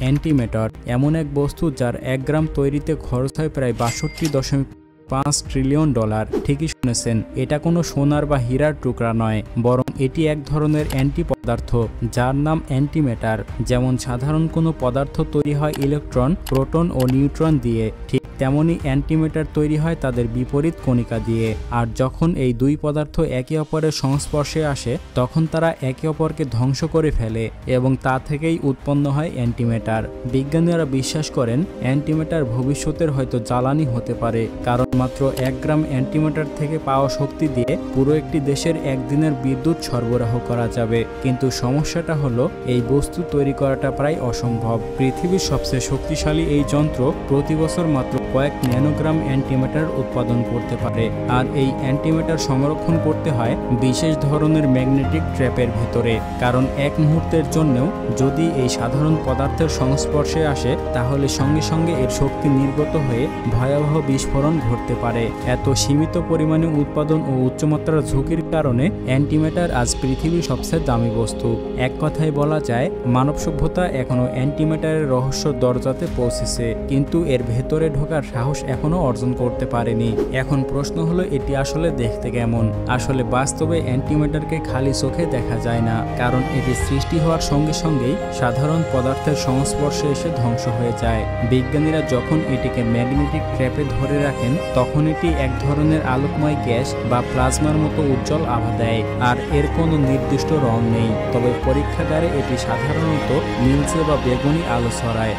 Antimatter এমন এক বস্তু যার 1 গ্রাম তৈরিতে খরচ হয় প্রায় ৬২.৫ ট্রিলিয়ন ডলার। ঠিকই শুনেছেন, এটা কোনো সোনার বা হীরার টুকরা নয়, বরং এটি এক ধরনের অ্যান্টি পদার্থ যার নাম অ্যান্টিম্যাটার। যেমন সাধারণ কোনো পদার্থ তৈরি হয় ইলেকট্রন, প্রোটন ও নিউট্রন দিয়ে, ঠিক তেমনি অ্যান্টিম্যাটার তৈরি হয় তাদের বিপরীত কণিকা দিয়ে। আর যখন এই দুই পদার্থ একে অপরের সংস্পর্শে আসে তখন তারা একে অপরকে ধ্বংস করে ফেলে এবং তা থেকেই উৎপন্ন হয় অ্যান্টিম্যাটার। বিজ্ঞানীরা বিশ্বাস করেন অ্যান্টিম্যাটার ভবিষ্যতের হয়তো জ্বালানি হতে পারে, কারণ মাত্র 1 গ্রাম অ্যান্টিম্যাটার থেকে পাওয়া শক্তি দিয়ে পুরো একটি দেশের একদিনের বিদ্যুৎ সরবরাহ করা যাবে। কিন্তু সমস্যাটা হলো এই বস্তু তৈরি করাটা প্রায় অসম্ভব। পৃথিবীর সবচেয়ে শক্তিশালী এই যন্ত্র প্রতি বছর মাত্র কয়েক ন্যানোগ্রাম অ্যান্টিম্যাটার উৎপাদন করতে পারে। আর এই অ্যান্টিম্যাটার সংরক্ষণ করতে হয় বিশেষ ধরনের ম্যাগনেটিক ট্র্যাপের ভেতরে, কারণ এক মুহূর্তের জন্যও যদি এই সাধারণ পদার্থের সংস্পর্শে আসে তাহলে সঙ্গে সঙ্গে এর শক্তি নির্গত হয়ে ভয়াবহ বিস্ফোরণ ঘটতে পারে। এত সীমিত পরিমাণে উৎপাদন ও উচ্চমাত্রার ঝুঁকির কারণে অ্যান্টিম্যাটার আজ পৃথিবীর সবচেয়ে দামি বস্তু। এক কথায় বলা যায় মানব সভ্যতা এখনো অ্যান্টিম্যাটারের রহস্য দরজাতে পৌঁছেছে, কিন্তু এর ভেতরে ঢোকার সাহস এখনো অর্জন করতে পারেনি। এখন প্রশ্ন হলো এটি আসলে দেখতে কেমন? আসলে বাস্তবে অ্যান্টিম্যাটারকে খালি চোখে দেখা যায় না, কারণ এটি সৃষ্টি হওয়ার সঙ্গে সঙ্গেই সাধারণ পদার্থের সংস্পর্শে এসে ধ্বংস হয়ে যায়। বিজ্ঞানীরা যখন এটিকে ম্যাগনেটিক ট্র্যাপে ধরে রাখেন তখন এটি এক ধরনের আলোকময় গ্যাস বা প্লাজমার মতো উজ্জ্বল আভা দেয়। আর এর কোনো নির্দিষ্ট রং নেই, তবে পরীক্ষাগারে এটি সাধারণত নীলচে বা বেগুনি আলো ছড়ায়।